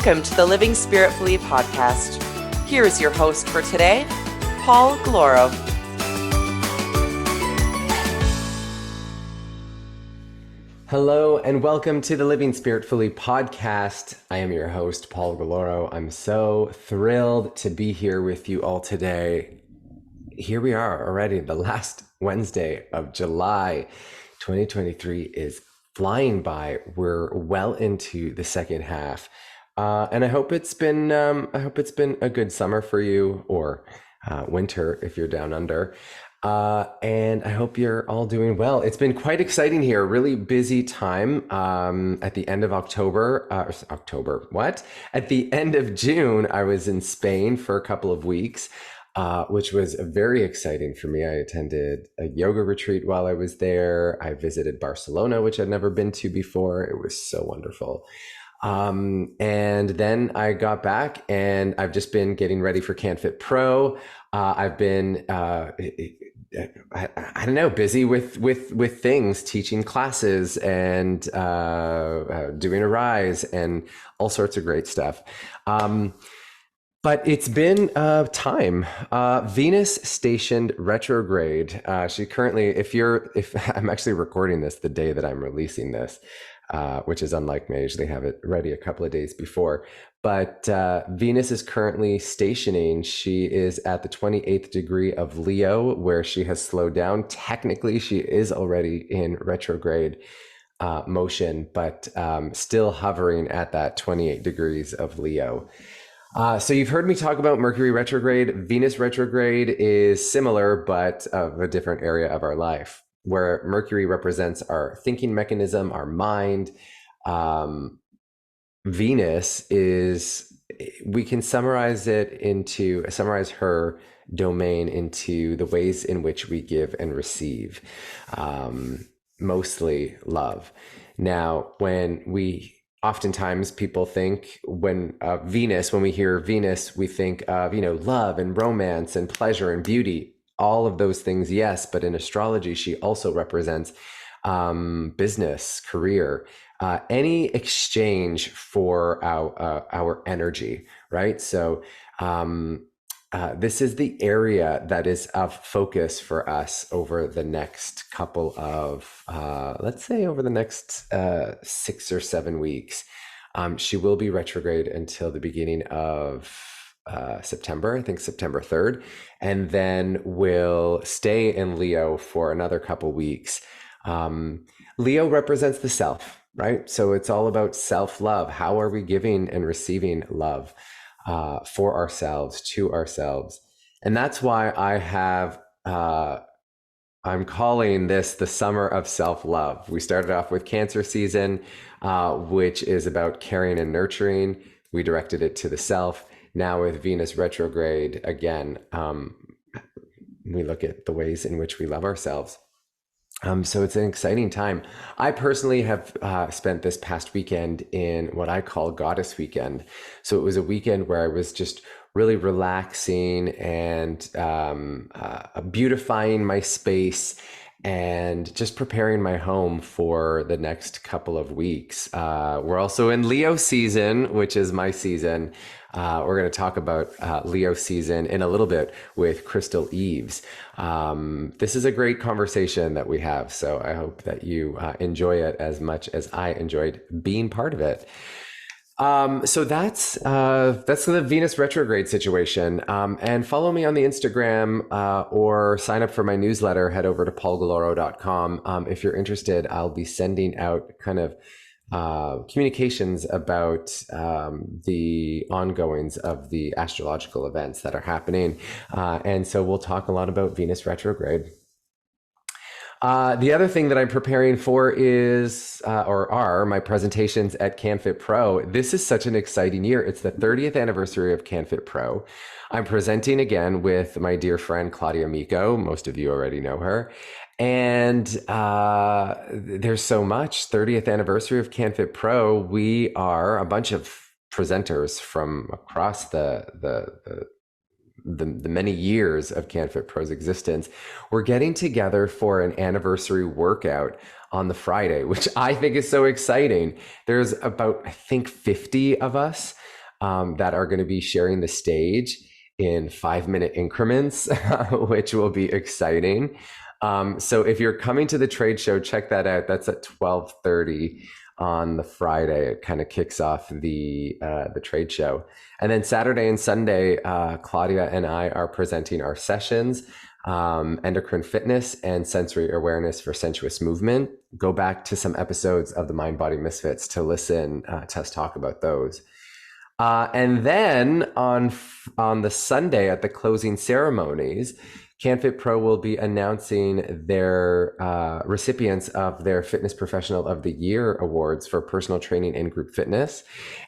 Welcome to the Living Spiritfully podcast. Here is your host for today, Paul Galloro. Hello and welcome to the Living Spiritfully podcast. I am your host, Paul Galloro. I'm so thrilled to be here with you all today. Here we are already, the last Wednesday of July. 2023 is flying by. We're well into the second half. And I hope it's been a good summer for you, or winter if you're down under. And I hope you're all doing well. It's been quite exciting here. Really busy time at the end of October. At the end of June, I was in Spain for a couple of weeks, which was very exciting for me. I attended a yoga retreat while I was there. I visited Barcelona, which I'd never been to before. It was so wonderful. And then I got back and I've just been getting ready for CanFit Pro. I've been, I don't know, busy with things, teaching classes and doing a rise and all sorts of great stuff. But it's been time. Venus stationed retrograde. She currently, if I'm actually recording this the day that I'm releasing this, which is unlike me. I usually have it ready a couple of days before. But Venus is currently stationing. She is at the 28th degree of Leo, where she has slowed down. Technically, she is already in retrograde motion, but still hovering at that 28 degrees of Leo. So you've heard me talk about Mercury retrograde. Venus retrograde is similar, but of a different area of our life, where Mercury represents our thinking mechanism, our mind. Venus is, we can summarize her domain into the ways in which we give and receive, mostly love. Now, oftentimes people think when we hear Venus, we think of, love and romance and pleasure and beauty. All of those things, yes, but in astrology, she also represents business, career, any exchange for our energy, right? So this is the area that is of focus for us over the next couple of, let's say over the next 6 or 7 weeks. She will be retrograde until the beginning of September, I think September 3rd, and then will stay in Leo for another couple weeks. Leo represents the self, right? So it's all about self-love. How are we giving and receiving love for ourselves, to ourselves? And that's why I'm calling this the summer of self-love. We started off with Cancer season, which is about caring and nurturing. We directed it to the self. Now with Venus retrograde, again, we look at the ways in which we love ourselves. So it's an exciting time. I personally have spent this past weekend in what I call Goddess Weekend. So it was a weekend where I was just really relaxing and beautifying my space and just preparing my home for the next couple of weeks. We're also in Leo season, which is my season. We're going to talk about Leo season in a little bit with Crystal Eves. This is a great conversation that we have, so I hope that you enjoy it as much as I enjoyed being part of it. So that's the Venus retrograde situation. And follow me on the Instagram or sign up for my newsletter. Head over to paulgalloro.com. If you're interested, I'll be sending out kind of communications about the ongoings of the astrological events that are happening. And so we'll talk a lot about Venus retrograde. The other thing that I'm preparing for are my presentations at CanFit Pro. This is such an exciting year. It's the 30th anniversary of CanFit Pro. I'm presenting again with my dear friend, Claudia Micco. Most of you already know her. And there's so much. 30th anniversary of CanFit Pro. We are a bunch of presenters from across the many years of CanFit Pro's existence. We're getting together for an anniversary workout on the Friday, which I think is so exciting. There's about, I think, 50 of us that are going to be sharing the stage in 5-minute increments, which will be exciting. So if you're coming to the trade show, check that out. That's at 12:30 on the Friday. It kind of kicks off the trade show. And then Saturday and Sunday, Claudia and I are presenting our sessions, endocrine fitness and sensory awareness for sensuous movement. Go back to some episodes of the Mind Body Misfits to listen to us talk about those. And then on the Sunday at the closing ceremonies, CanFit Pro will be announcing their recipients of their Fitness Professional of the Year awards for personal training and group fitness.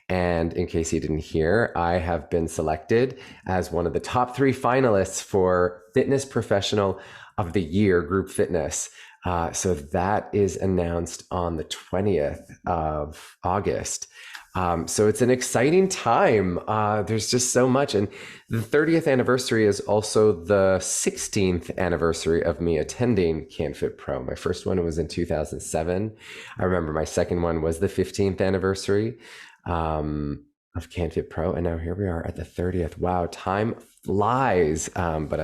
And in case you didn't hear, I have been selected as one of the top 3 finalists for Fitness Professional of the Year group fitness. So that is announced on the 20th of August. So it's an exciting time. There's just so much. And the 30th anniversary is also the 16th anniversary of me attending CanFit Pro. My first one was in 2007. I remember my second one was the 15th anniversary of CanFit Pro. And now here we are at the 30th. Wow, time flies. But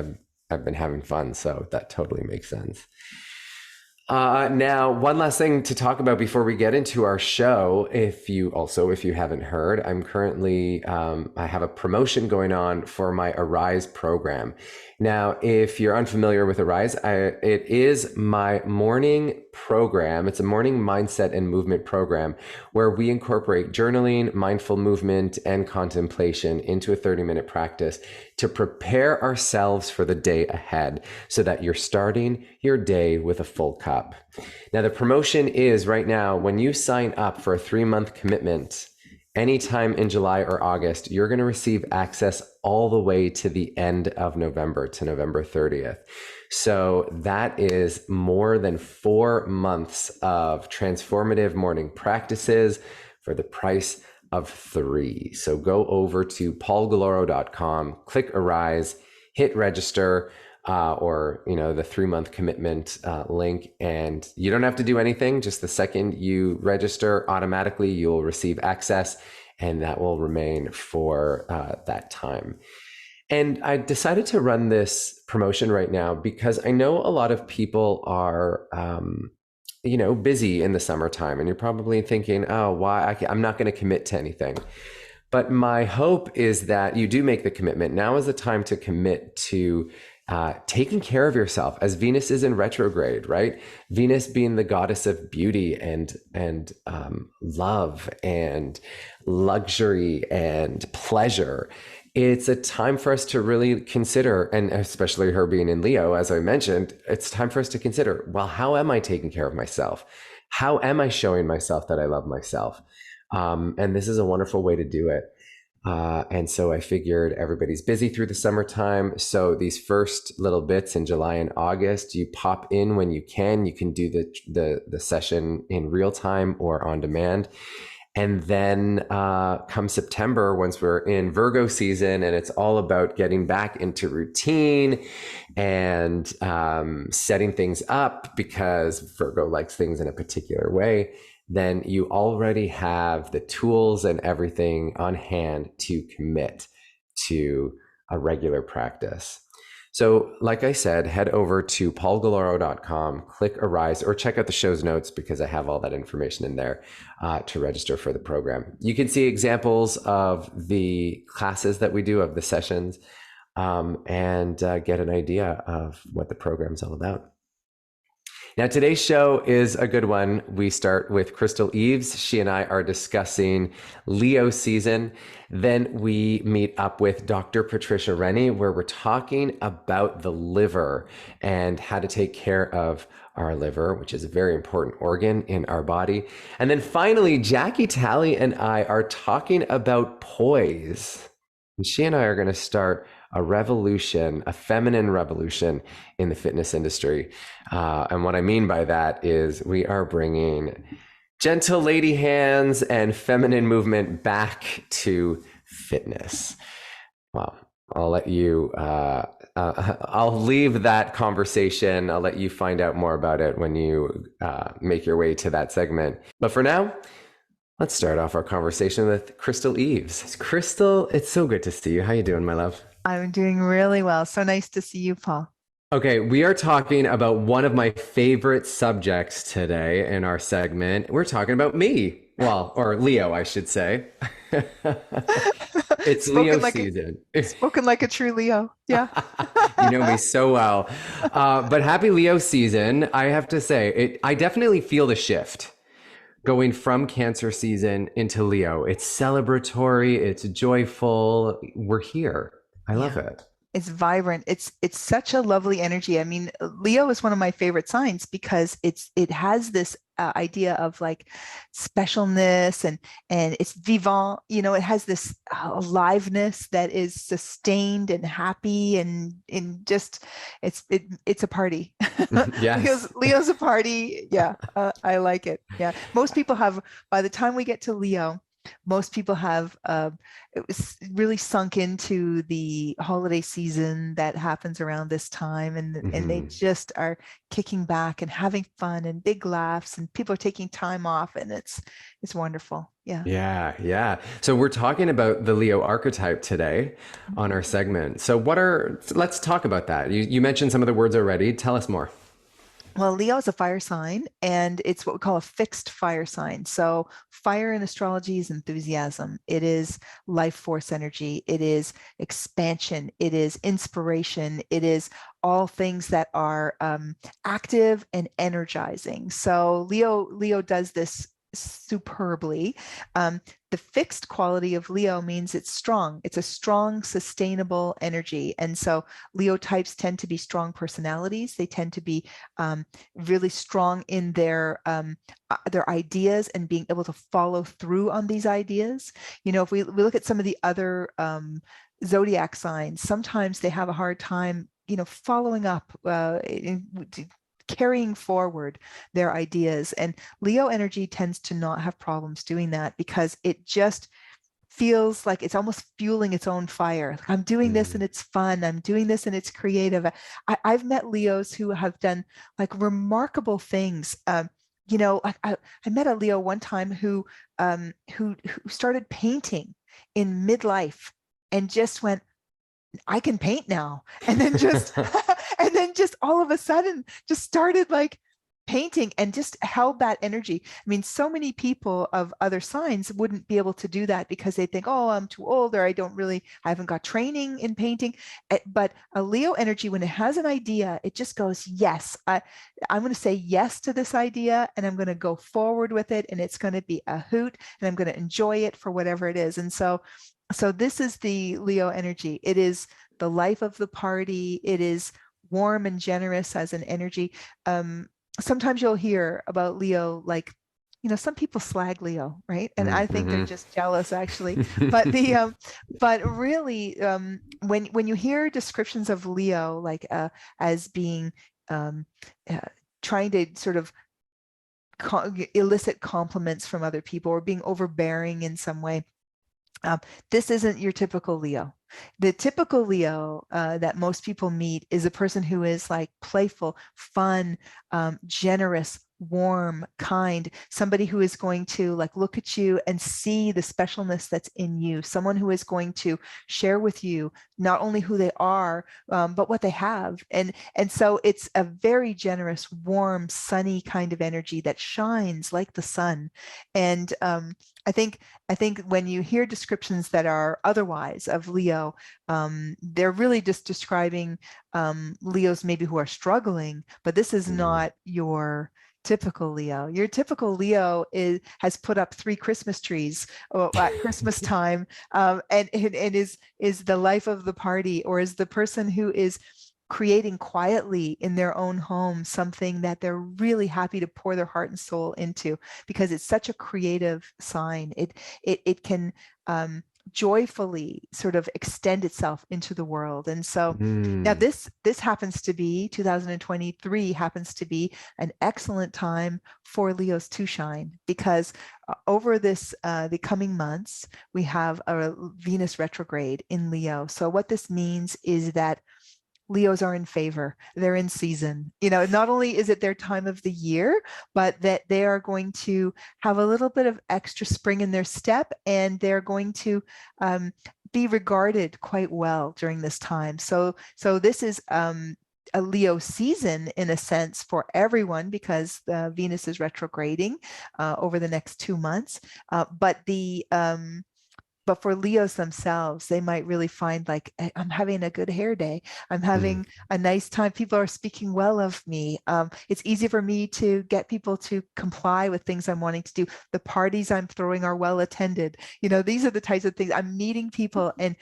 I've been having fun, so that totally makes sense. Now, one last thing to talk about before we get into our show. If you haven't heard, I'm currently, I have a promotion going on for my Arise program. Now, if you're unfamiliar with Arise, it is my morning program. It's a morning mindset and movement program where we incorporate journaling, mindful movement, and contemplation into a 30-minute practice to prepare ourselves for the day ahead so that you're starting your day with a full cup. Now, the promotion is right now, when you sign up for a 3-month commitment, anytime in July or August, you're going to receive access all the way to the end of November, to November 30th. So that is more than 4 months of transformative morning practices for the price of 3. So go over to paulgalloro.com, click Arise, hit register, or the 3-month commitment link, and you don't have to do anything. Just the second you register, automatically you'll receive access, and that will remain for that time. And I decided to run this promotion right now because I know a lot of people are busy in the summertime, and you're probably thinking, oh, why? I'm not going to commit to anything. But my hope is that you do make the commitment. Now is the time to commit to taking care of yourself, as Venus is in retrograde, right? Venus being the goddess of beauty and love and luxury and pleasure. It's a time for us to really consider, and especially her being in Leo, as I mentioned, it's time for us to consider, well, how am I taking care of myself? How am I showing myself that I love myself? And this is a wonderful way to do it. And so I figured everybody's busy through the summertime. So these first little bits in July and August, you pop in when you can. You can do the session in real time or on demand. And then come September, once we're in Virgo season and it's all about getting back into routine and setting things up, because Virgo likes things in a particular way, then you already have the tools and everything on hand to commit to a regular practice. So like I said, head over to paulgalloro.com, click Arise, or check out the show's notes because I have all that information in there to register for the program. You can see examples of the classes that we do, of the sessions, and get an idea of what the program's all about. Now, today's show is a good one. We start with Crystal Eves. She and I are discussing Leo season. Then we meet up with Dr. Patricia Rennie, where we're talking about the liver and how to take care of our liver, which is a very important organ in our body. And then finally, Jackie Talley and I are talking about Poise. And she and I are going to start a revolution, a feminine revolution in the fitness industry. And what I mean by that is we are bringing gentle lady hands and feminine movement back to fitness. Well, I'll let you, I'll leave that conversation. I'll let you find out more about it when you make your way to that segment. But for now, Let's start off our conversation with Crystal Eves. Crystal, it's so good to see you. How you doing, my love? I'm doing really well. So nice to see you, Paul. Okay, we are talking about one of my favorite subjects today in our segment. We're talking about me. Well, or Leo, I should say. It's Leo Spoken like season. spoken like a true Leo. Yeah. You know me so well. But happy Leo season. I have to say, I definitely feel the shift going from Cancer season into Leo. It's celebratory, it's joyful. We're here. I love Yeah. it. It's vibrant. It's such a lovely energy. I mean, Leo is one of my favorite signs because it has this idea of like specialness and it's vivant. It has this aliveness that is sustained and happy and just it's a party. Yes. Leo's a party. Yeah, I like it. Yeah, most people have by the time we get to Leo. Most people have it was really sunk into the holiday season that happens around this time, and they Hmm. just are kicking back and having fun and big laughs, and people are taking time off, and it's wonderful. Yeah. Yeah, yeah. So we're talking about the Leo archetype today on our segment. Let's talk about that. You mentioned some of the words already. Tell us more. Well, Leo is a fire sign, and it's what we call a fixed fire sign. So, fire in astrology is enthusiasm, it is life force energy, it is expansion, it is inspiration, it is all things that are active and energizing. So, Leo does this superbly. The fixed quality of Leo means it's strong. It's a strong, sustainable energy. And so Leo types tend to be strong personalities. They tend to be really strong in their ideas and being able to follow through on these ideas. If we look at some of the other zodiac signs, sometimes they have a hard time, following up, carrying forward their ideas. And Leo energy tends to not have problems doing that because it just feels like it's almost fueling its own fire. Like, I'm doing this and Mm. it's fun. I'm doing this and it's creative. I've met Leos who have done like remarkable things. I met a Leo one time who started painting in midlife and just went, I can paint now. And then just and then just all of a sudden just started like painting and just held that energy. I mean, so many people of other signs wouldn't be able to do that because they think, oh, I'm too old, or I haven't got training in painting. But a Leo energy, when it has an idea, it just goes, yes, I'm going to say yes to this idea and I'm going to go forward with it. And it's going to be a hoot and I'm going to enjoy it for whatever it is. And so this is the Leo energy. It is the life of the party. It is warm and generous as an energy. Sometimes you'll hear about Leo, like, some people slag Leo, right? And I think they're Mm-hmm. just jealous, actually. But but really, when you hear descriptions of Leo, like as being um, uh, trying to sort of elicit compliments from other people or being overbearing in some way, this isn't your typical Leo. The typical Leo that most people meet is a person who is like playful, fun, generous, warm, kind, somebody who is going to like look at you and see the specialness that's in you, someone who is going to share with you not only who they are, but what they have. And so it's a very generous, warm, sunny kind of energy that shines like the sun. And I think when you hear descriptions that are otherwise of Leo, they're really just describing Leos maybe who are struggling, but this is not your typical Leo. Your typical Leo has put up 3 Christmas trees at Christmas time, and is the life of the party, or is the person who is creating quietly in their own home something that they're really happy to pour their heart and soul into, because it's such a creative sign. It can joyfully sort of extend itself into the world. And so now Mm. this happens to be 2023 happens to be an excellent time for Leos to shine, because over the coming months we have a Venus retrograde in Leo. So what this means is that Leos are in favor. They're in season. Not only is it their time of the year, but that they are going to have a little bit of extra spring in their step, and they're going to be regarded quite well during this time. So this is a Leo season in a sense for everyone, because Venus is retrograding over the next 2 months. But for Leos themselves, they might really find like, I'm having a good hair day. I'm having a nice time. People are speaking well of me. It's easy for me to get people to comply with things I'm wanting to do. The parties I'm throwing are well attended. These are the types of things. I'm meeting people, and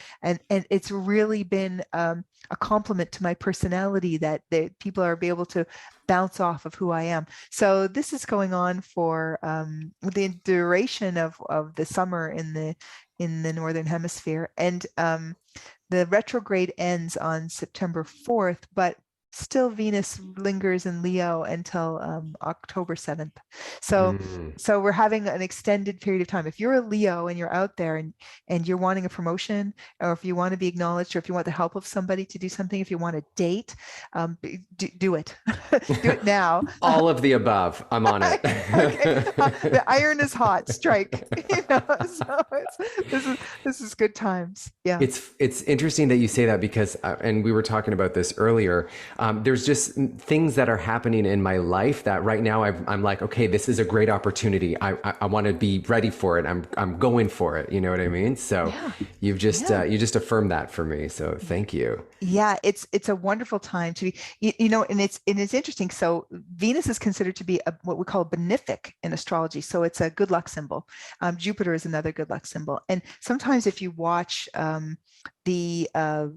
it's really been a compliment to my personality that people are able to bounce off of who I am. So this is going on for the duration of the summer in the Northern Hemisphere. And the retrograde ends on September 4th, but still Venus lingers in Leo until October 7th. So we're having an extended period of time. If you're a Leo and you're out there and you're wanting a promotion, or if you want to be acknowledged, or if you want the help of somebody to do something, if you want to date, do it. Do it now. All of the above. I'm on it. Okay. The iron is hot. Strike. So this is good times. Yeah. It's interesting that you say that, because and we were talking about this earlier. There's just things that are happening in my life that right now I'm like, okay, this is a great opportunity. I want to be ready for it. I'm going for it. You know what I mean? So you've just you just affirmed that for me. So thank you. Yeah, it's a wonderful time to be, and it's interesting. So Venus is considered to be what we call a benefic in astrology. So it's a good luck symbol. Jupiter is another good luck symbol. And sometimes if you watch the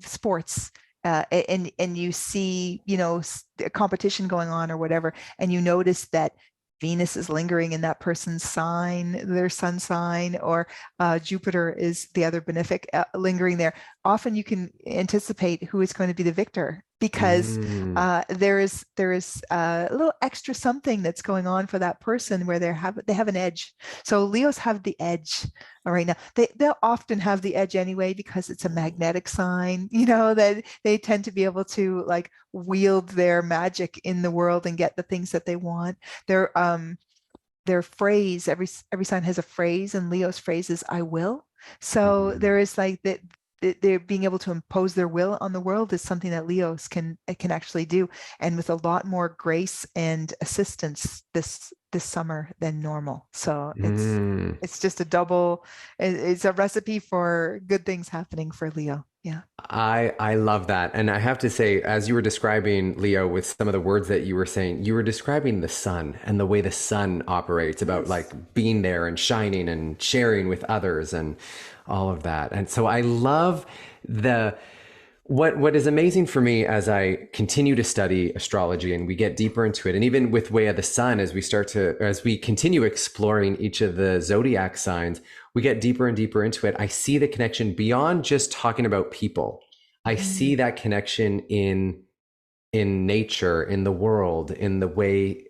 sports, and you see, a competition going on or whatever, and you notice that Venus is lingering in that person's sign, their sun sign, or Jupiter is the other benefic lingering there. Often you can anticipate who is going to be the victor, because there is a little extra something that's going on for that person where they have an edge. So Leos have the edge right now. They'll often have the edge anyway, because it's a magnetic sign, that they tend to be able to like wield their magic in the world and get the things that they want. Their phrase, every sign has a phrase, and Leo's phrase is "I will." So there is like that. They're being able to impose their will on the world is something that Leos can actually do, and with a lot more grace and assistance this summer than normal. So it's just it's a recipe for good things happening for Leo. Yeah. I love that. And I have to say, as you were describing Leo with some of the words that you were saying, you were describing the sun and the way the sun operates, about like being there and shining and sharing with others and all of that. And so I love what is amazing for me as I continue to study astrology and we get deeper into it, and even with Way of the Sun, as we continue exploring each of the zodiac signs, we get deeper and deeper into it. I see the connection beyond just talking about people. I see that connection in nature, in the world, in the way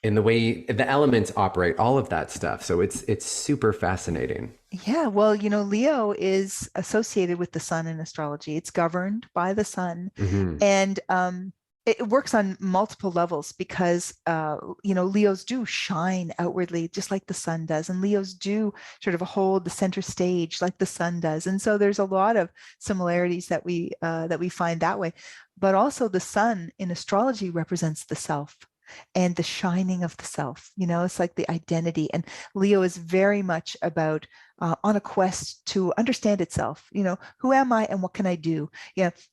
the elements operate, all of that stuff. So it's super fascinating. Yeah, well, Leo is associated with the sun in astrology. It's governed by the sun, and it works on multiple levels, because Leos do shine outwardly just like the sun does, and Leos do sort of hold the center stage like the sun does. And so there's a lot of similarities that we find that way. But also the sun in astrology represents the self and the shining of the self. It's like the identity. And Leo is very much about on a quest to understand itself. Who am I and what can I do?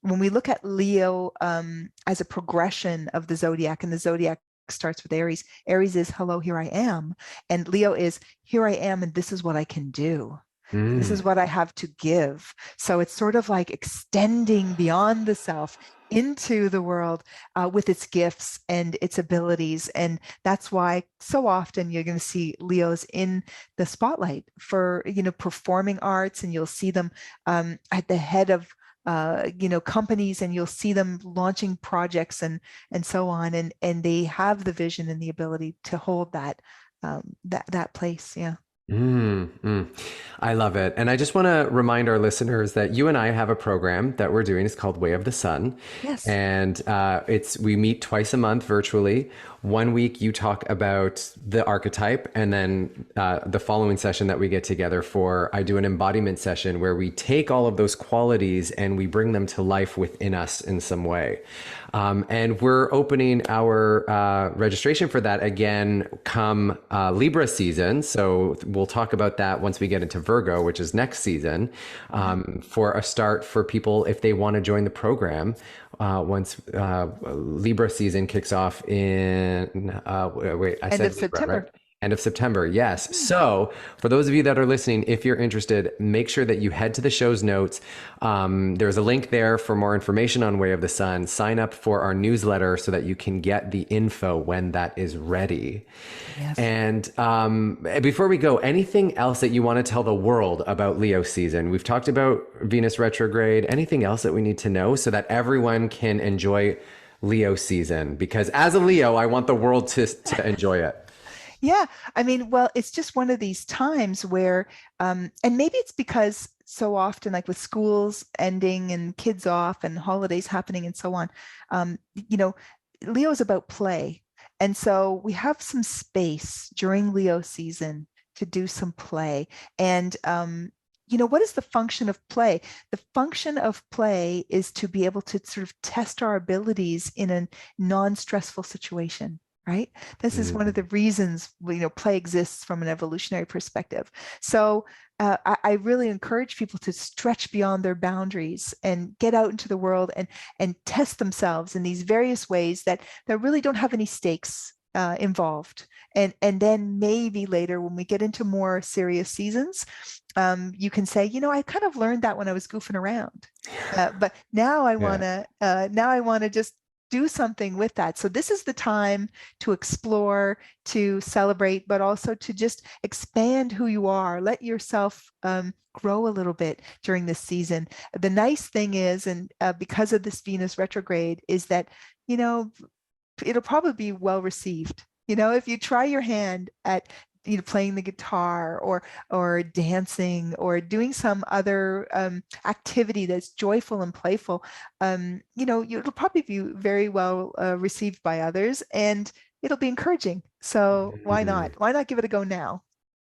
When we look at Leo as a progression of the zodiac, and the zodiac starts with Aries. Aries is hello, here I am. And Leo is here I am, and this is what I can do. This is what I have to give. So it's sort of like extending beyond the self into the world with its gifts and its abilities. And that's why so often you're going to see Leos in the spotlight for, performing arts, and you'll see them at the head of companies, and you'll see them launching projects and so on. And they have the vision and the ability to hold that place. Yeah. Mm, mm. I love it. And I just want to remind our listeners that you and I have a program that we're doing. It's called Way of the Sun. Yes. And we meet twice a month virtually. One week you talk about the archetype, and then the following session that we get together for, I do an embodiment session where we take all of those qualities and we bring them to life within us in some way. And we're opening our registration for that again come Libra season. So we'll talk about that once we get into Virgo, which is next season, for a start for people if they want to join the program. Once Libra season kicks off in, wait, I End said of Libra, September. right? End of September, yes. So for those of you that are listening, if you're interested, make sure that you head to the show's notes. There's a link there for more information on Way of the Sun. Sign up for our newsletter so that you can get the info when that is ready. Yes. And before we go, anything else that you want to tell the world about Leo season? We've talked about Venus retrograde. Anything else that we need to know so that everyone can enjoy Leo season? Because as a Leo, I want the world to enjoy it. Yeah, I mean, well, it's just one of these times where, and maybe it's because so often, like with schools ending and kids off and holidays happening and so on, you know, Leo is about play. And so we have some space during Leo season to do some play. And, what is the function of play? The function of play is to be able to sort of test our abilities in a non-stressful situation. Right? This is one of the reasons play exists from an evolutionary perspective. So I really encourage people to stretch beyond their boundaries and get out into the world and test themselves in these various ways that really don't have any stakes involved. And then maybe later when we get into more serious seasons, you can say, I kind of learned that when I was goofing around, but now I want to just do something with that. So this is the time to explore, to celebrate, but also to just expand who you are. Let yourself grow a little bit during this season. The nice thing is, and because of this Venus retrograde, is that, it'll probably be well received. If you try your hand at playing the guitar or dancing or doing some other activity that's joyful and playful, it'll probably be very well received by others, and it'll be encouraging. So why not? Why not give it a go now?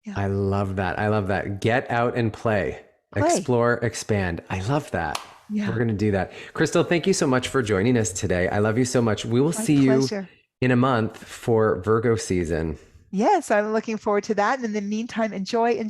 Yeah. I love that. I love that. Get out and play. Explore, expand. I love that. Yeah. We're going to do that. Crystal, thank you so much for joining us today. I love you so much. We will see you in a month for Virgo season. Yes, I'm looking forward to that. And in the meantime, enjoy.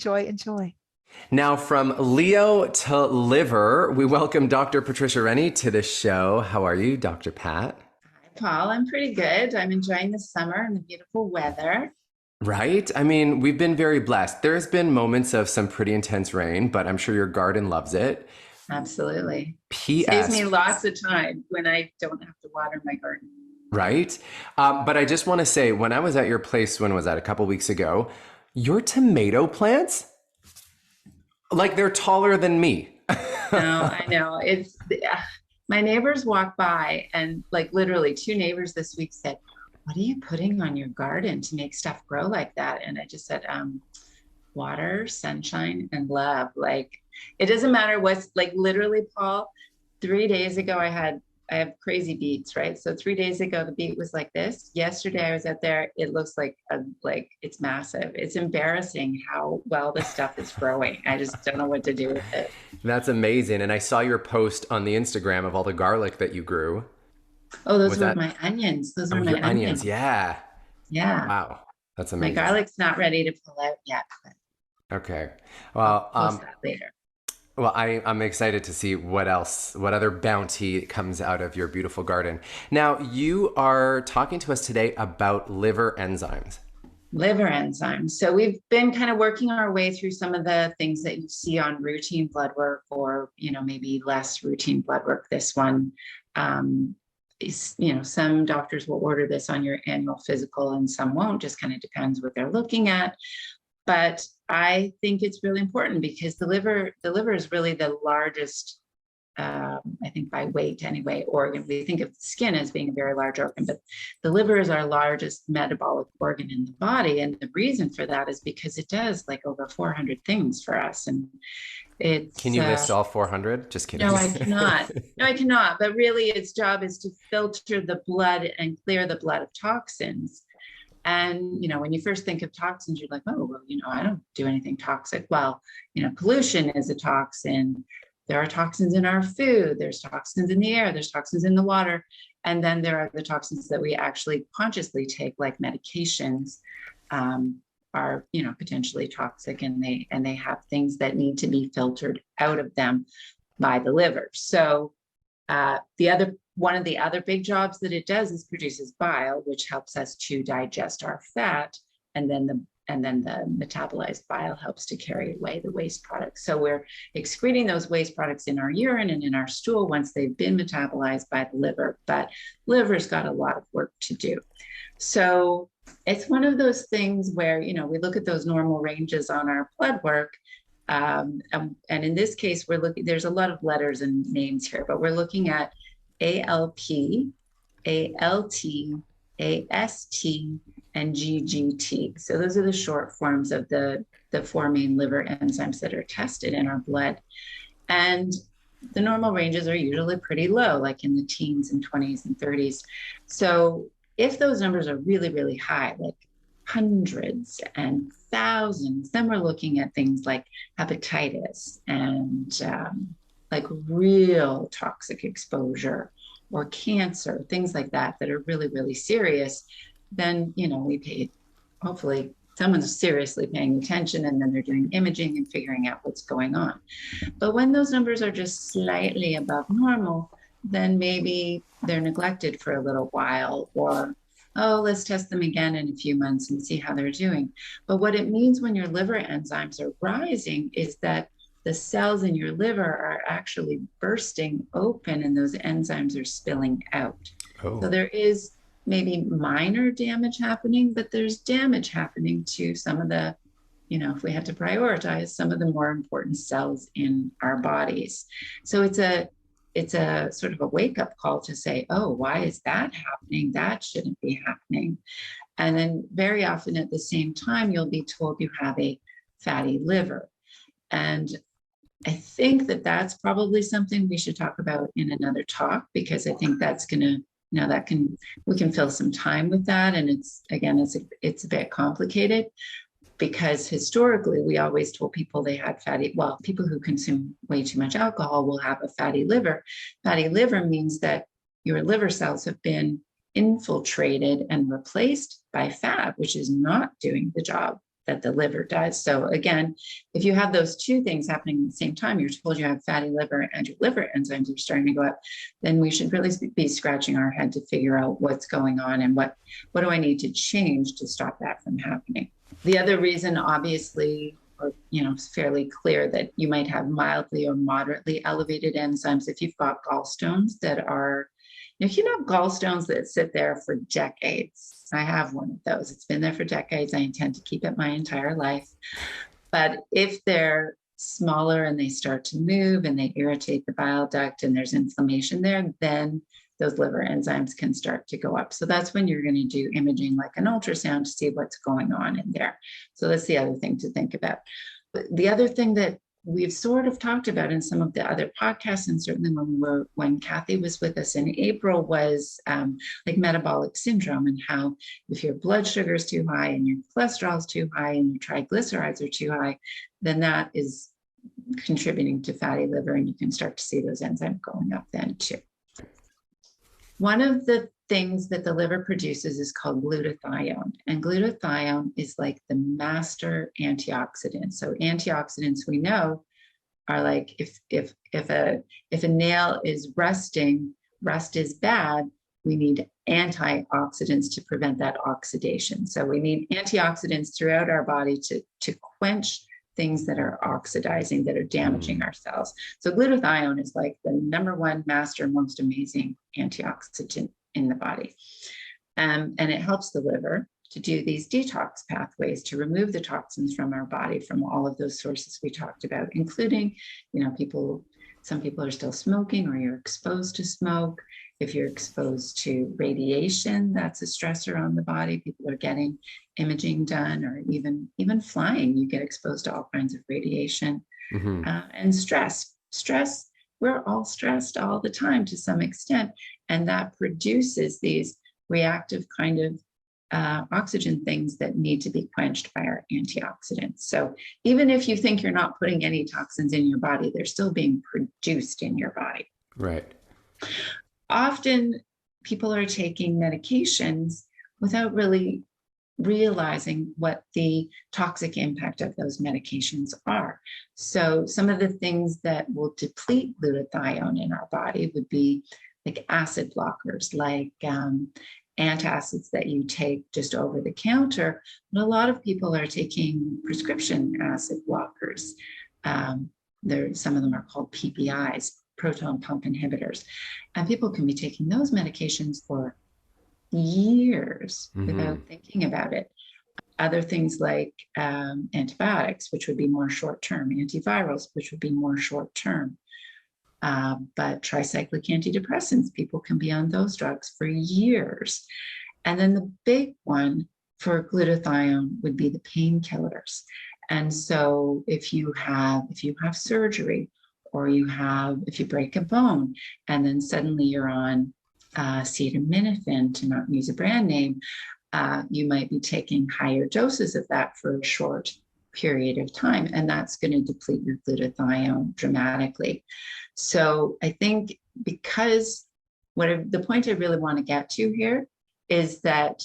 Now, from Leo to liver, we welcome Dr. Patricia Rennie to the show. How are you, Dr. Pat? Hi, Paul. I'm pretty good. I'm enjoying the summer and the beautiful weather. Right? I mean, we've been very blessed. There's been moments of some pretty intense rain, but I'm sure your garden loves it. Absolutely. P.S. Saves me lots of time when I don't have to water my garden. Right? But I just want to say, when I was at your place, when was that? A couple weeks ago, your tomato plants, like they're taller than me. No, I know. It's my neighbors walk by and like literally 2 neighbors this week said, "What are you putting on your garden to make stuff grow like that?" And I just said, water, sunshine, and love. Like, it doesn't matter what's like literally, Paul, 3 days ago, I have crazy beets, right? So 3 days ago, the beet was like this. Yesterday, I was out there. It looks like it's massive. It's embarrassing how well this stuff is growing. I just don't know what to do with it. That's amazing. And I saw your post on the Instagram of all the garlic that you grew. Oh, those were my onions. Those were my onions. Yeah. Yeah. Wow. That's amazing. My garlic's not ready to pull out yet. Okay. Well, I'll post that later. Well, I'm excited to see what other bounty comes out of your beautiful garden. Now, you are talking to us today about liver enzymes. Liver enzymes. So we've been kind of working our way through some of the things that you see on routine blood work, or, maybe less routine blood work. This one, some doctors will order this on your annual physical and some won't, just kind of depends what they're looking at. But I think it's really important because the liver is really the largest I think by weight anyway, organ. We think of the skin as being a very large organ, but the liver is our largest metabolic organ in the body. And the reason for that is because it does like over 400 things for us. And it's Can you list all 400? Just kidding. No, I cannot. No, I cannot. But really, its job is to filter the blood and clear the blood of toxins. And, when you first think of toxins, you're like, oh, well, I don't do anything toxic. Well, pollution is a toxin. There are toxins in our food. There's toxins in the air. There's toxins in the water. And then there are the toxins that we actually consciously take, like medications, are, potentially toxic, and they have things that need to be filtered out of them by the liver. So one of the other big jobs that it does is produces bile, which helps us to digest our fat, and then the metabolized bile helps to carry away the waste products. So we're excreting those waste products in our urine and in our stool once they've been metabolized by the liver, but liver's got a lot of work to do. So it's one of those things where, we look at those normal ranges on our blood work. And in this case, there's a lot of letters and names here, but we're looking at ALP, ALT, AST, and GGT. So those are the short forms of the four main liver enzymes that are tested in our blood. And the normal ranges are usually pretty low, like in the teens and 20s and 30s. So if those numbers are really, really high, like hundreds and thousands, then we're looking at things like hepatitis and like real toxic exposure or cancer, things like that are really, really serious. Then, we pay, hopefully someone's seriously paying attention, and then they're doing imaging and figuring out what's going on. But when those numbers are just slightly above normal, then maybe they're neglected for a little while, or, oh, let's test them again in a few months and see how they're doing. But what it means when your liver enzymes are rising is that the cells in your liver are actually bursting open and those enzymes are spilling out. Oh. So there is maybe minor damage happening, but there's damage happening to some of the, if we had to prioritize, some of the more important cells in our bodies. So it's a sort of a wake-up call to say, oh, why is that happening? That shouldn't be happening. And then very often at the same time, you'll be told you have a fatty liver. And I think that that's probably something we should talk about in another talk, because I think that's going to, we can fill some time with that. And it's a bit complicated, because historically we always told people they had people who consume way too much alcohol will have a fatty liver. Fatty liver means that your liver cells have been infiltrated and replaced by fat, which is not doing the job that the liver does. So again, if you have those two things happening at the same time, you're told you have fatty liver and your liver enzymes are starting to go up, then we should really be scratching our head to figure out what's going on and what do I need to change to stop that from happening. The other reason, obviously, or it's fairly clear, that you might have mildly or moderately elevated enzymes if you've got gallstones that are, if you have gallstones that sit there for decades. I have one of those. It's been there for decades. I intend to keep it my entire life. But if they're smaller and they start to move and they irritate the bile duct and there's inflammation there, then those liver enzymes can start to go up. So that's when you're going to do imaging like an ultrasound to see what's going on in there. So that's the other thing to think about. The other thing that we've sort of talked about in some of the other podcasts, and certainly when Kathy was with us in April, was like metabolic syndrome, and how if your blood sugar is too high and your cholesterol is too high and your triglycerides are too high, then that is contributing to fatty liver, and you can start to see those enzymes going up then too. One of the things that the liver produces is called glutathione, and glutathione is like the master antioxidant. So antioxidants, we know, are like if a nail is rusting, rust is bad, we need antioxidants to prevent that oxidation. So we need antioxidants throughout our body to quench things that are oxidizing, that are damaging our cells. So glutathione is like the number one master, most amazing antioxidant in the body. And it helps the liver to do these detox pathways to remove the toxins from our body from all of those sources we talked about, including, people some people are still smoking, or you're exposed to smoke. If you're exposed to radiation, that's a stressor on the body. People are getting imaging done, or even flying, you get exposed to all kinds of radiation. And stress, we're all stressed all the time to some extent, and that produces these reactive kind of oxygen things that need to be quenched by our antioxidants. So even if you think you're not putting any toxins in your body, they're still being produced in your body. Right. Often people are taking medications without really realizing what the toxic impact of those medications are. So some of the things that will deplete glutathione in our body would be like acid blockers, like antacids that you take just over the counter. But a lot of people are taking prescription acid blockers. Some of them are called PPIs, proton pump inhibitors. And people can be taking those medications for years without thinking about it. Other things like antibiotics, which would be more short-term, antivirals, which would be more short-term. But tricyclic antidepressants, people can be on those drugs for years. And then the big one for glutathione would be the painkillers. And so if you have surgery, or if you break a bone, and then suddenly you're on acetaminophen, to not use a brand name, you might be taking higher doses of that for a short period of time, and that's going to deplete your glutathione dramatically. So I think, because the point I really want to get to here is that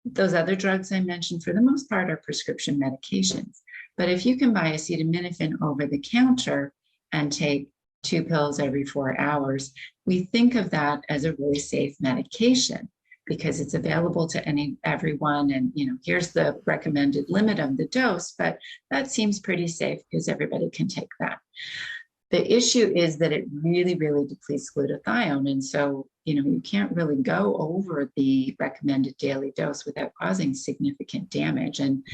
those other drugs I mentioned, for the most part, are prescription medications. But if you can buy acetaminophen over the counter and take 2 pills every 4 hours, we think of that as a really safe medication, because it's available to everyone. And, here's the recommended limit of the dose, but that seems pretty safe because everybody can take that. The issue is that it really, really depletes glutathione. And so, you can't really go over the recommended daily dose without causing significant damage. And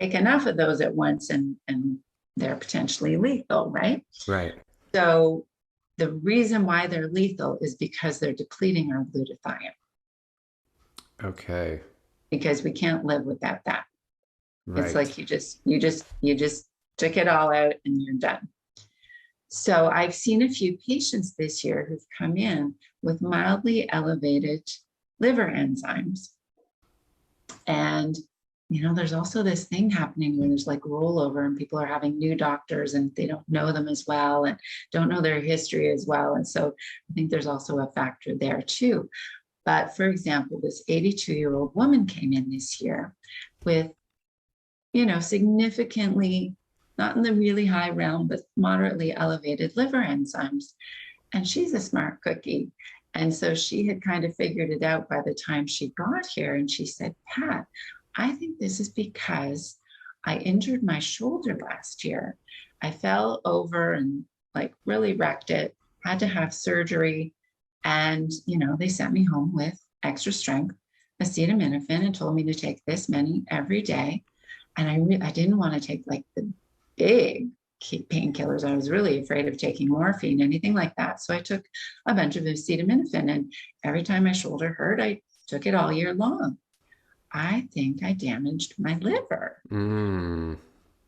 take enough of those at once, and they're potentially lethal, right? Right. So the reason why they're lethal is because they're depleting our glutathione. Okay. Because we can't live without that. Right. It's like you just took it all out and you're done. So I've seen a few patients this year who've come in with mildly elevated liver enzymes. And, there's also this thing happening where there's like rollover, and people are having new doctors and they don't know them as well and don't know their history as well. And so I think there's also a factor there too. But for example, this 82-year-old woman came in this year with, significantly, not in the really high realm, but moderately elevated liver enzymes. And she's a smart cookie. And so she had kind of figured it out by the time she got here. And she said, Pat, I think this is because I injured my shoulder last year. I fell over and really wrecked it, had to have surgery. And, they sent me home with extra strength acetaminophen and told me to take this many every day. And I didn't want to take the big painkillers. I was really afraid of taking morphine, anything like that. So I took a bunch of acetaminophen, and every time my shoulder hurt, I took it all year long. I think I damaged my liver.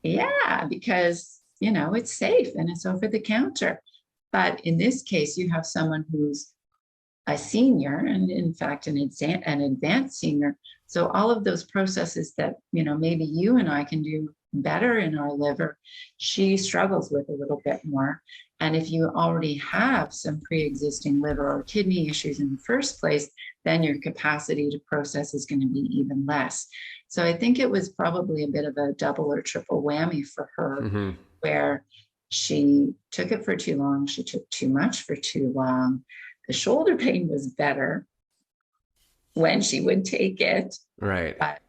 Yeah, because, it's safe and it's over the counter. But in this case, you have someone who's a senior, and in fact, an advanced senior. So all of those processes that, maybe you and I can do better in our liver, she struggles with a little bit more. And if you already have some pre-existing liver or kidney issues in the first place, then your capacity to process is going to be even less. So I think it was probably a bit of a double or triple whammy for her, where she took it for too long. She took too much for too long. The shoulder pain was better when she would take it. Right. But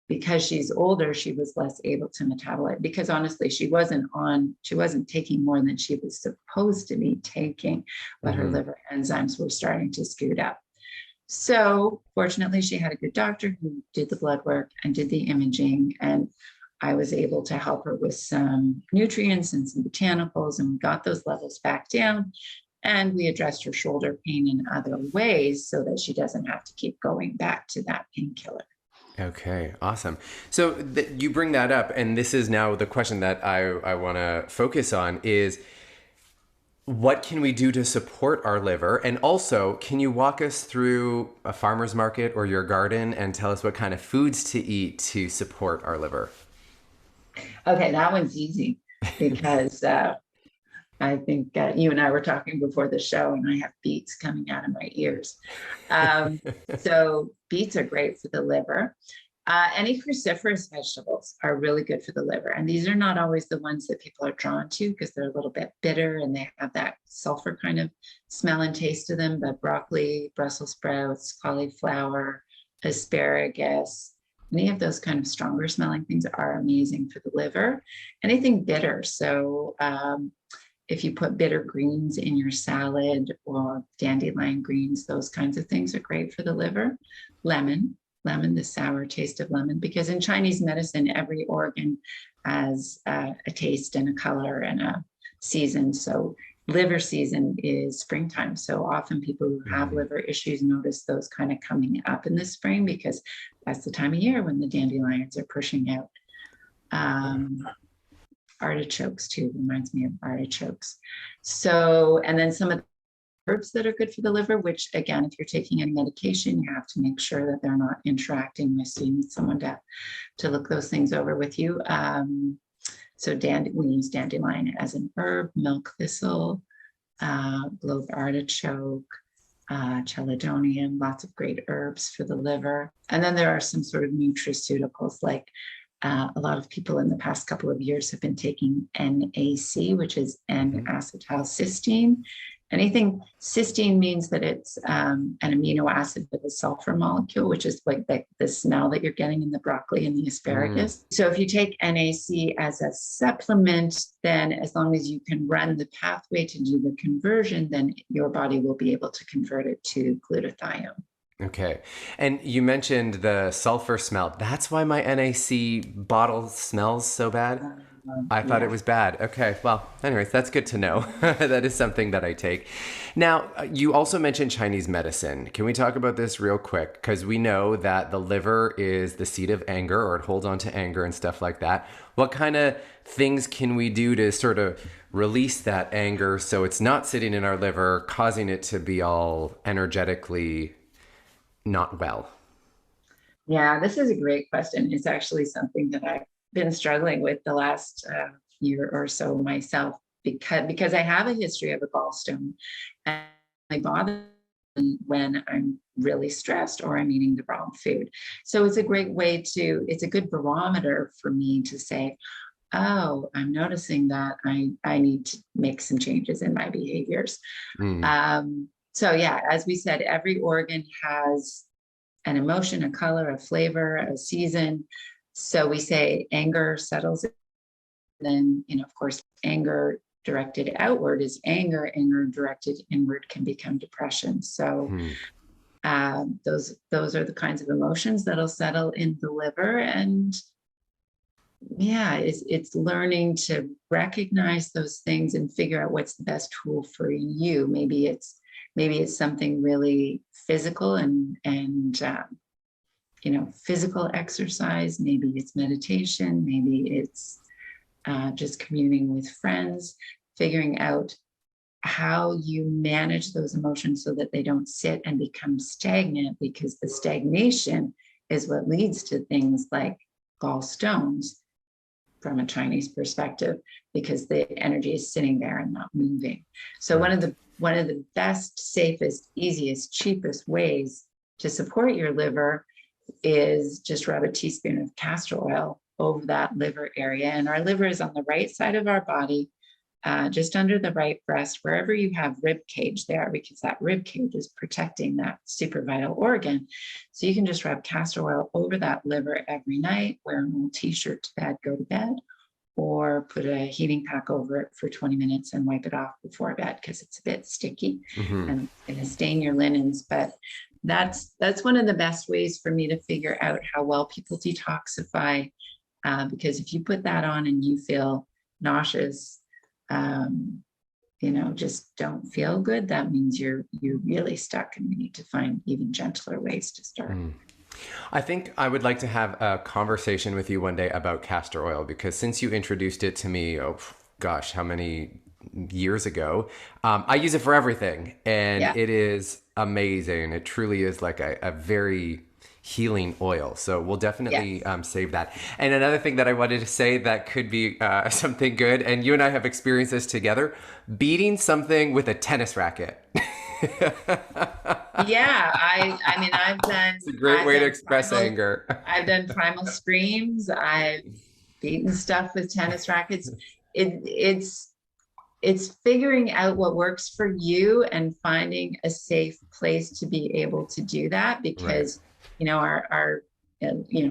because she's older, she was less able to metabolize, because honestly, she wasn't taking more than she was supposed to be taking, but her liver enzymes were starting to scoot up. So fortunately, she had a good doctor who did the blood work and did the imaging. And I was able to help her with some nutrients and some botanicals, and we got those levels back down. And we addressed her shoulder pain in other ways so that she doesn't have to keep going back to that painkiller. Okay, awesome. So you bring that up, and this is now the question that I want to focus on is, what can we do to support our liver? And also, can you walk us through a farmer's market or your garden and tell us what kind of foods to eat to support our liver? Okay, that one's easy because I think you and I were talking before the show, and I have beets coming out of my ears. So beets are great for the liver. Any cruciferous vegetables are really good for the liver. And these are not always the ones that people are drawn to because they're a little bit bitter and they have that sulfur kind of smell and taste to them. But broccoli, Brussels sprouts, cauliflower, asparagus, any of those kind of stronger smelling things are amazing for the liver. Anything bitter. So if you put bitter greens in your salad or dandelion greens, those kinds of things are great for the liver. Lemon, the sour taste of lemon, because in Chinese medicine, every organ has a taste and a color and a season. So liver season is springtime. So often people who have liver issues notice those kind of coming up in the spring because that's the time of year when the dandelions are pushing out. Artichokes too, reminds me of artichokes. So, and then some of the herbs that are good for the liver, which again, if you're taking any medication, you have to make sure that they're not interacting with, so you need someone to look those things over with you. So we use dandelion as an herb, milk thistle, globe artichoke, chelidonium, lots of great herbs for the liver. And then there are some sort of nutraceuticals like a lot of people in the past couple of years have been taking NAC, which is N-acetylcysteine. Anything cysteine means that it's an amino acid with a sulfur molecule, which is like the smell that you're getting in the broccoli and the asparagus. So if you take NAC as a supplement, then as long as you can run the pathway to do the conversion, then your body will be able to convert it to glutathione. Okay. And you mentioned the sulfur smell. That's why my NAC bottle smells so bad? I thought it was bad. Okay. Well, anyways, that's good to know. That is something that I take. Now, you also mentioned Chinese medicine. Can we talk about this real quick? Because we know that the liver is the seat of anger, or it holds on to anger and stuff like that. What kind of things can we do to sort of release that anger so it's not sitting in our liver, causing it to be all energetically not well? Yeah, this is a great question. It's actually something that I've been struggling with the last year or so myself because I have a history of a gallstone, and I bother when I'm really stressed or I'm eating the wrong food. So it's a great way it's a good barometer for me to say, oh, I'm noticing that I need to make some changes in my behaviors. So yeah, as we said, every organ has an emotion, a color, a flavor, a season. So we say anger settles it. Then, of course, anger directed outward is anger. Anger directed inward can become depression. So those are the kinds of emotions that'll settle in the liver. And yeah, it's learning to recognize those things and figure out what's the best tool for you. Maybe it's something really physical and physical exercise. Maybe it's meditation. Maybe it's just communing with friends, figuring out how you manage those emotions so that they don't sit and become stagnant, because the stagnation is what leads to things like gallstones from a Chinese perspective, because the energy is sitting there and not moving. So one of the best, safest, easiest, cheapest ways to support your liver is just rub a teaspoon of castor oil over that liver area. And our liver is on the right side of our body, just under the right breast, wherever you have rib cage there, because that rib cage is protecting that super vital organ. So you can just rub castor oil over that liver every night, wear an old t-shirt to bed, go to bed, or put a heating pack over it for 20 minutes and wipe it off before bed because it's a bit sticky and it's going to stain your linens. But that's one of the best ways for me to figure out how well people detoxify Because if you put that on and you feel nauseous, just don't feel good, that means you're really stuck, and we need to find even gentler ways to start. I think I would like to have a conversation with you one day about castor oil, because since you introduced it to me, oh gosh, how many years ago, I use it for everything, and it is amazing. It truly is like a very healing oil. So we'll definitely save that. And another thing that I wanted to say that could be something good, and you and I have experienced this together, beating something with a tennis racket. I mean, it's a great way to express anger. I've done primal screams. I've beaten stuff with tennis rackets. It's figuring out what works for you and finding a safe place to be able to do that, because our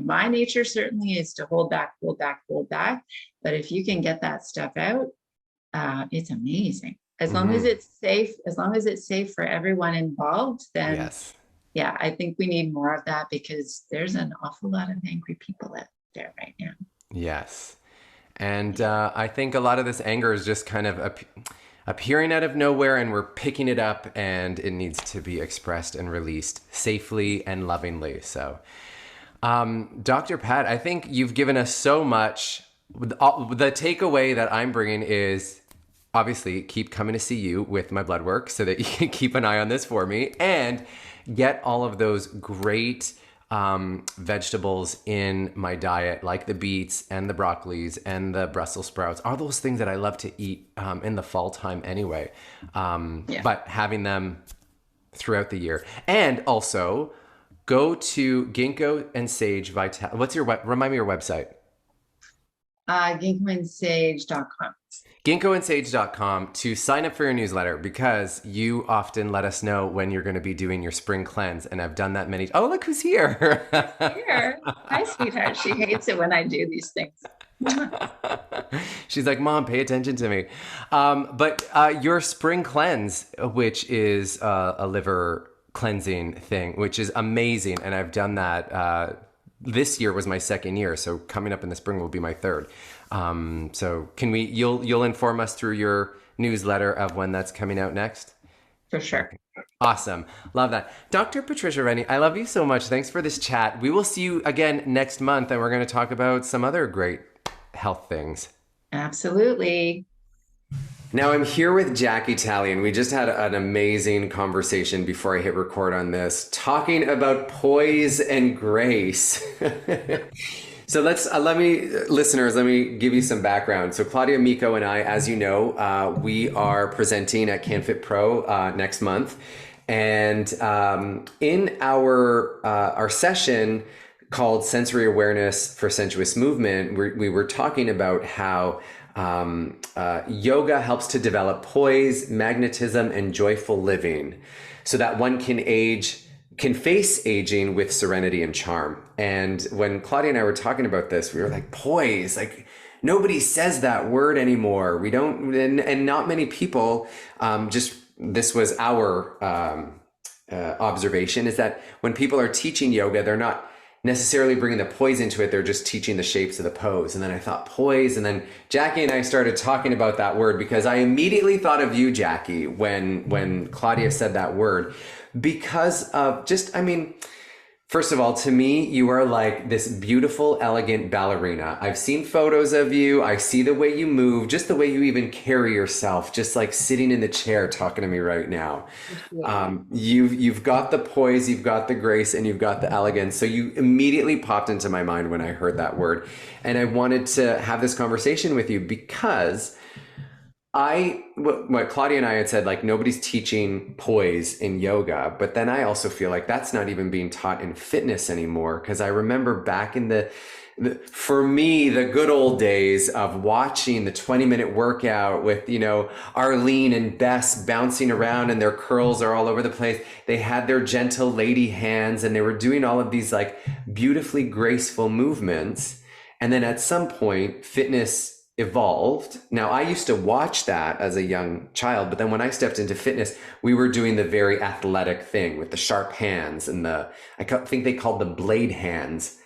my nature certainly is to hold back. But if you can get that stuff out, it's amazing. As long as it's safe for everyone involved, then I think we need more of that, because there's an awful lot of angry people out there right now. Yes. And I think a lot of this anger is just kind of appearing out of nowhere, and we're picking it up, and it needs to be expressed and released safely and lovingly. So, Dr. Pat, I think you've given us so much. The takeaway that I'm bringing is, obviously, keep coming to see you with my blood work so that you can keep an eye on this for me, and get all of those great vegetables in my diet, like the beets and the broccolis and the Brussels sprouts. All those things that I love to eat in the fall time anyway. But having them throughout the year. And also go to Ginkgo and Sage Vital. Remind me your website. GinkgoandSage.com. GinkgoandSage.com to sign up for your newsletter, because you often let us know when you're going to be doing your spring cleanse. And I've done that many. Oh, look who's here. Here. Hi, sweetheart. She hates it when I do these things. She's like, Mom, pay attention to me. But your spring cleanse, which is a liver cleansing thing, which is amazing. And I've done that. This year was my second year. So coming up in the spring will be my third. So you'll inform us through your newsletter of when that's coming out next? For sure. Awesome. Love that. Dr. Patricia Rennie, I love you so much. Thanks for this chat. We will see you again next month, and we're going to talk about some other great health things. Absolutely. Now I'm here with Jackie Talley, and we just had an amazing conversation before I hit record on this, talking about poise and grace. So let me give you some background. So Claudia, Micco, and I, as you know, we are presenting at CanFit Pro next month. And in our session called Sensory Awareness for Sensuous Movement, we were talking about how yoga helps to develop poise, magnetism, and joyful living so that one can face aging with serenity and charm. And when Claudia and I were talking about this, we were like, poise, like nobody says that word anymore. We don't, and not many people, this was our observation, is that when people are teaching yoga, they're not necessarily bringing the poise into it. They're just teaching the shapes of the pose. And then I thought poise. And then Jackie and I started talking about that word, because I immediately thought of you, Jackie, when Claudia said that word, because of first of all, to me, you are like this beautiful, elegant ballerina. I've seen photos of you. I see the way you move, just the way you even carry yourself, just like sitting in the chair talking to me right now. You've got the poise, you've got the grace, and you've got the elegance. So you immediately popped into my mind when I heard that word. And I wanted to have this conversation with you because what Claudia and I had said, like nobody's teaching poise in yoga, but then I also feel like that's not even being taught in fitness anymore. Cause I remember back in for me, the good old days of watching the 20-minute workout with, Arlene and Bess bouncing around and their curls are all over the place. They had their gentle lady hands and they were doing all of these like beautifully graceful movements. And then at some point, fitness evolved. Now, I used to watch that as a young child, but then when I stepped into fitness, we were doing the very athletic thing with the sharp hands and I think they called them blade hands.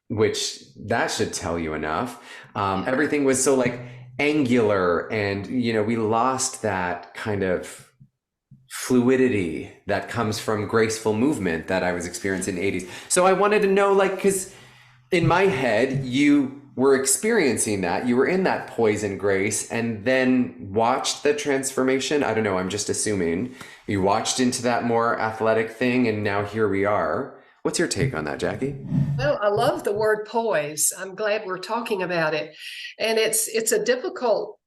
which that should tell you enough. Everything was so like angular, and we lost that kind of fluidity that comes from graceful movement that I was experiencing in the 80s. So I wanted to know, like, because in my head, you were experiencing that, you were in that poise and grace, and then watched the transformation. I don't know, I'm just assuming you watched into that more athletic thing, and now here we are. What's your take on that, Jackie? Well, I love the word poise. I'm glad we're talking about it. And it's a difficult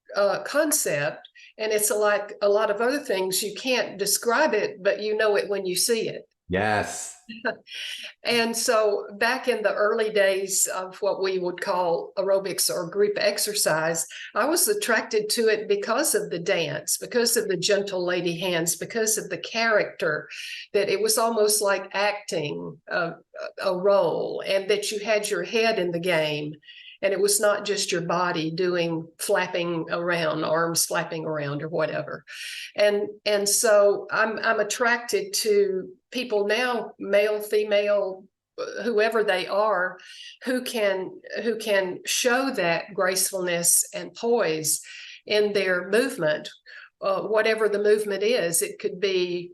concept, and it's like a lot of other things. You can't describe it, but you know it when you see it. Yes. And so back in the early days of what we would call aerobics or group exercise, I was attracted to it because of the dance, because of the gentle lady hands, because of the character, that it was almost like acting a role, and that you had your head in the game. And it was not just your body doing flapping around, arms flapping around or whatever. And so I'm attracted to people now, male, female, whoever they are, who can show that gracefulness and poise in their movement, whatever the movement is. It could be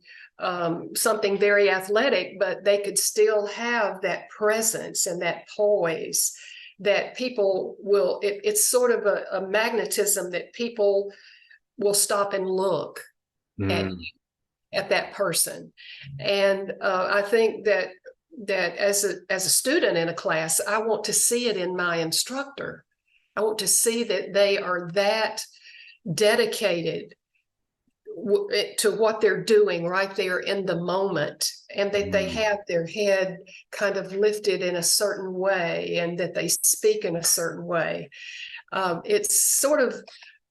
something very athletic, but they could still have that presence and that poise that people will, it's sort of a magnetism that people will stop and look at that person. And I think that as a student in a class, I want to see it in my instructor. I want to see that they are that dedicated to what they're doing right there in the moment, and that they have their head kind of lifted in a certain way, and that they speak in a certain way. It's sort of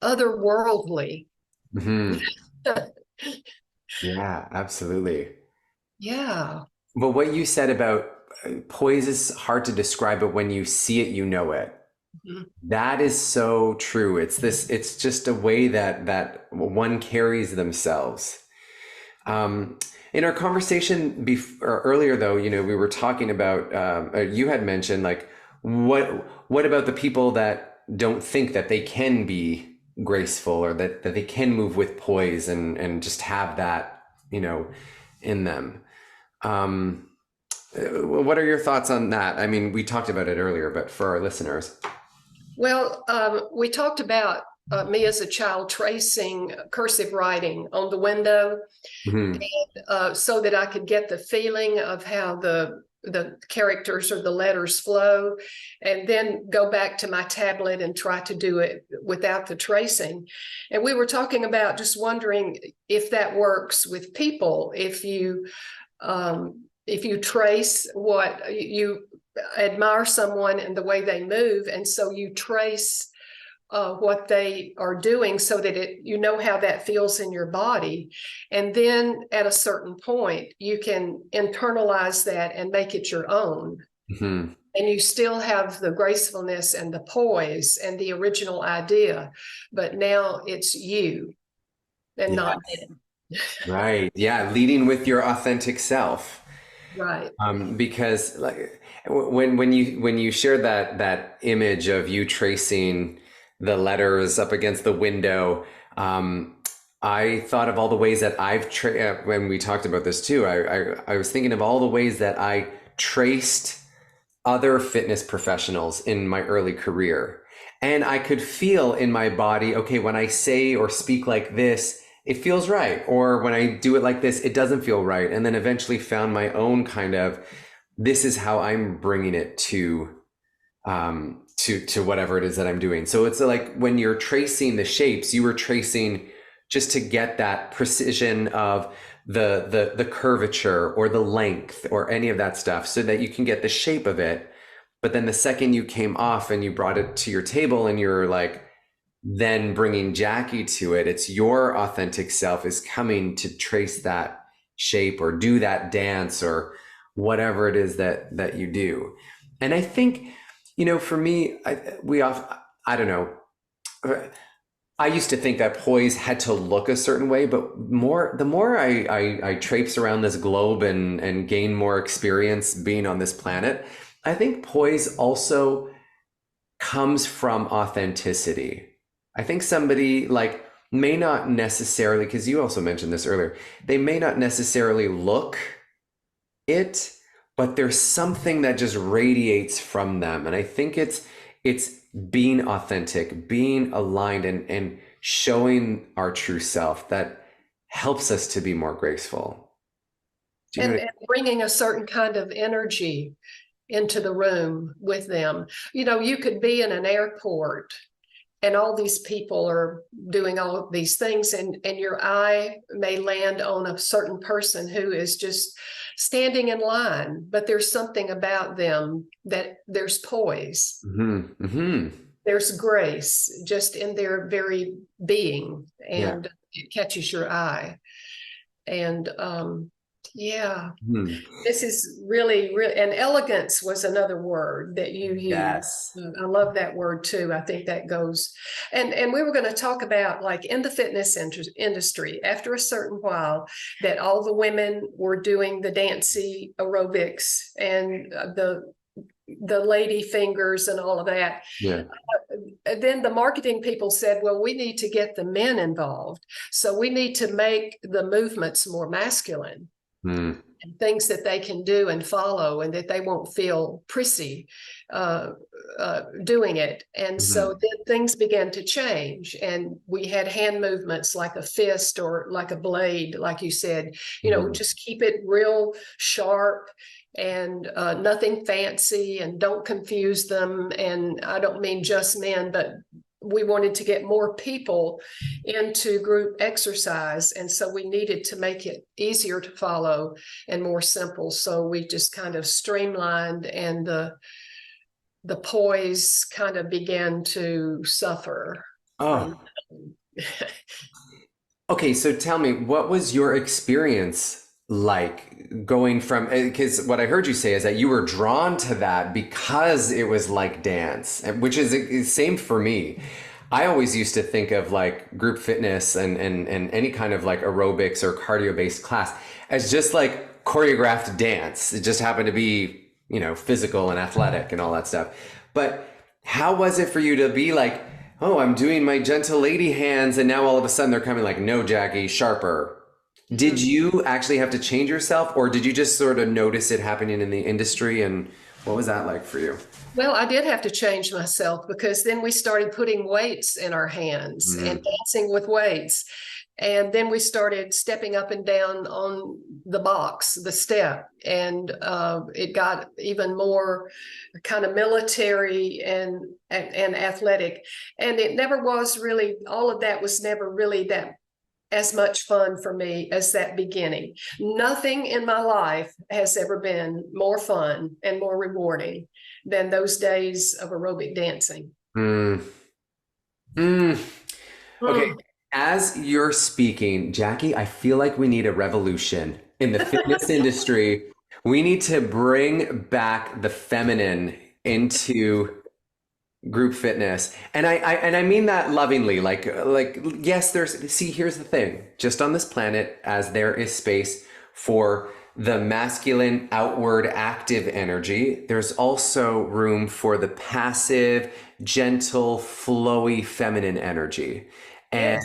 otherworldly. Yeah, absolutely. Yeah. But what you said about poise is hard to describe, but when you see it, you know it. That is so true. It's just a way that one carries themselves. In our conversation earlier, though, we were talking about, you had mentioned, like, what about the people that don't think that they can be graceful, or that they can move with poise and just have that, in them. What are your thoughts on that? I mean, we talked about it earlier, but for our listeners. Well, we talked about me as a child tracing cursive writing on the window, and so that I could get the feeling of how the characters or the letters flow, and then go back to my tablet and try to do it without the tracing. And we were talking about just wondering if that works with people, if you trace what you admire someone and the way they move, and so you trace what they are doing, so that how that feels in your body, and then at a certain point you can internalize that and make it your own. And you still have the gracefulness and the poise and the original idea, but now it's you and not them. Right. Yeah, leading with your authentic self. Right. Because like when you shared that image of you tracing the letters up against the window, I thought of all the ways that I've when we talked about this too. I was thinking of all the ways that I traced other fitness professionals in my early career, and I could feel in my body, okay, when I say or speak like this, it feels right. Or when I do it like this, it doesn't feel right. And then eventually found my own kind of, this is how I'm bringing it to whatever it is that I'm doing. So it's like when you're tracing the shapes, you were tracing just to get that precision of the curvature or the length or any of that stuff, so that you can get the shape of it. But then the second you came off and you brought it to your table, and you're like, then bringing Jackie to it, it's your authentic self is coming to trace that shape or do that dance or whatever it is that you do. And I think, for me, I don't know. I used to think that poise had to look a certain way, but the more I traipse around this globe and gain more experience being on this planet, I think poise also comes from authenticity. I think somebody like may not necessarily, because you also mentioned this earlier, they may not necessarily look it, but there's something that just radiates from them. And I think it's being authentic, being aligned, and showing our true self that helps us to be more graceful. Do you know And bringing a certain kind of energy into the room with them. You know, you could be in an airport and all these people are doing all of these things, and your eye may land on a certain person who is just standing in line, but there's something about them that there's poise. Mm-hmm. Mm-hmm. There's grace just in their very being, and it catches your eye. And yeah, this is really, and elegance was another word that you used. Yes. I love that word too. I think that goes, and we were going to talk about, like, in the fitness industry, after a certain while, that all the women were doing the dancey aerobics and the lady fingers and all of that. Yeah. Then the marketing people said, well, we need to get the men involved. So we need to make the movements more masculine. And things that they can do and follow, and that they won't feel prissy doing it. And so then things began to change, and we had hand movements like a fist or like a blade, like you said, you know, just keep it real sharp and nothing fancy, and don't confuse them. And I don't mean just men, but we wanted to get more people into group exercise. And so we needed to make it easier to follow and more simple. So we just kind of streamlined, and the poise kind of began to suffer. Oh. Okay, so tell me, what was your experience like going from, because what I heard you say is that you were drawn to that because it was like dance, which is same for me. I always used to think of like group fitness and any kind of like aerobics or cardio based class as just like choreographed dance. It just happened to be, you know, physical and athletic and all that stuff. But how was it for you to be like, oh, I'm doing my gentle lady hands, and now all of a sudden they're coming like, no, Jackie, sharper. Did you actually have to change yourself, or did you just sort of notice it happening in the industry? And what was that like for you? Well, I did have to change myself, because then we started putting weights in our hands and dancing with weights. And then we started stepping up and down on the box, the step, and it got even more kind of military and athletic. And it never was really, all of that was never really that as much fun for me as that beginning. Nothing in my life has ever been more fun and more rewarding than those days of aerobic dancing. Okay. As you're speaking, Jackie, I feel like we need a revolution in the fitness industry. We need to bring back the feminine into group fitness. And I mean that lovingly, like, yes, here's the thing, just on this planet, as there is space for the masculine, outward, active energy, there's also room for the passive, gentle, flowy, feminine energy. And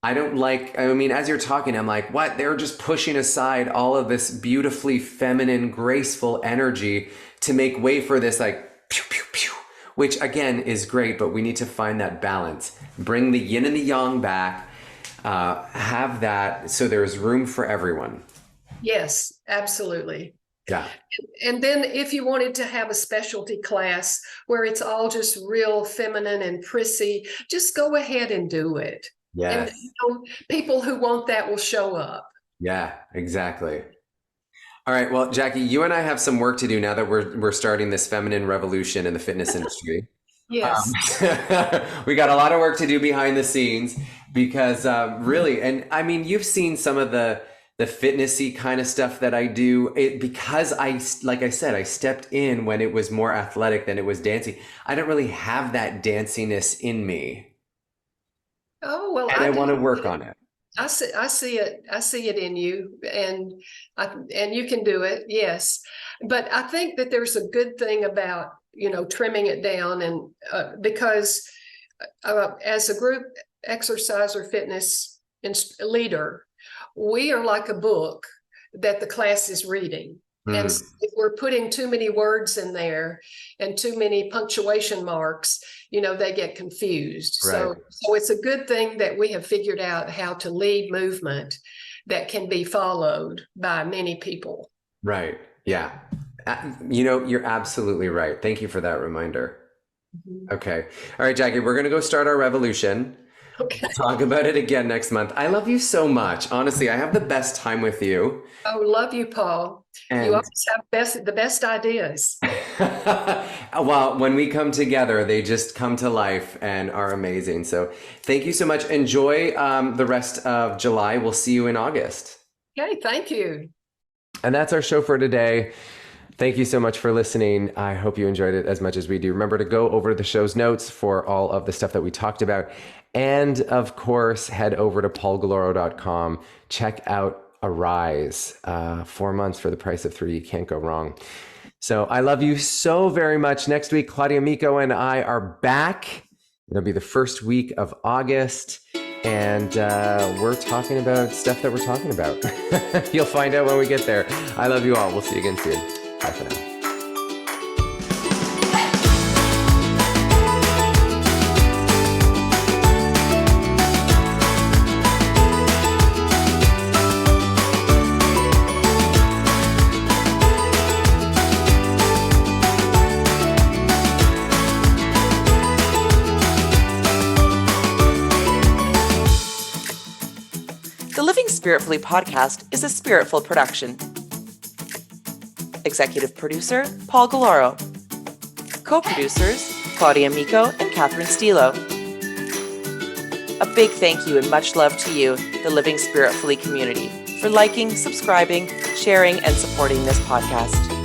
I don't like, I mean, as you're talking, I'm like, what? They're just pushing aside all of this beautifully feminine, graceful energy to make way for this, like, pew, pew, pew, which again is great, but we need to find that balance. Bring the yin and the yang back, have that so there's room for everyone. Yes, absolutely. Yeah. And then if you wanted to have a specialty class where it's all just real feminine and prissy, just go ahead and do it. Yes. And people who want that will show up. Yeah, exactly. All right. Well, Jackie, you and I have some work to do now that we're starting this feminine revolution in the fitness industry. Yes. We got a lot of work to do behind the scenes because really, and I mean, you've seen some of the fitnessy kind of stuff that I do because like I said, I stepped in when it was more athletic than it was dancing. I don't really have that danciness in me. Oh, well, and I want to work on it. I see it. I see it in you, and you can do it. Yes, but I think that there's a good thing about trimming it down, and because as a group exercise or fitness leader, we are like a book that the class is reading. And if we're putting too many words in there and too many punctuation marks, they get confused. Right. So it's a good thing that we have figured out how to lead movement that can be followed by many people. Right. Yeah. You're absolutely right. Thank you for that reminder. Mm-hmm. Okay. All right, Jackie, we're going to go start our revolution. Okay. We'll talk about it again next month. I love you so much. Honestly, I have the best time with you. Oh, love you, Paul. And you always have the best ideas. Well, when we come together, they just come to life and are amazing. So thank you so much. Enjoy the rest of July. We'll see you in August. Okay, thank you. And that's our show for today. Thank you so much for listening. I hope you enjoyed it as much as we do. Remember to go over the show's notes for all of the stuff that we talked about. And of course, head over to paulgalloro.com. Check out Arise. 4 months for the price of 3. You can't go wrong. So I love you so very much. Next week, Claudia, Micco, and I are back. It'll be the first week of August. And we're talking about stuff that we're talking about. You'll find out when we get there. I love you all. We'll see you again soon. Bye for now. The Living Spiritfully podcast is a Spiritful production. Executive producer, Paul Galloro. Co-producers, Claudia, Micco, and Catherine Stilo. A big thank you and much love to you, the Living Spiritfully community, for liking, subscribing, sharing, and supporting this podcast.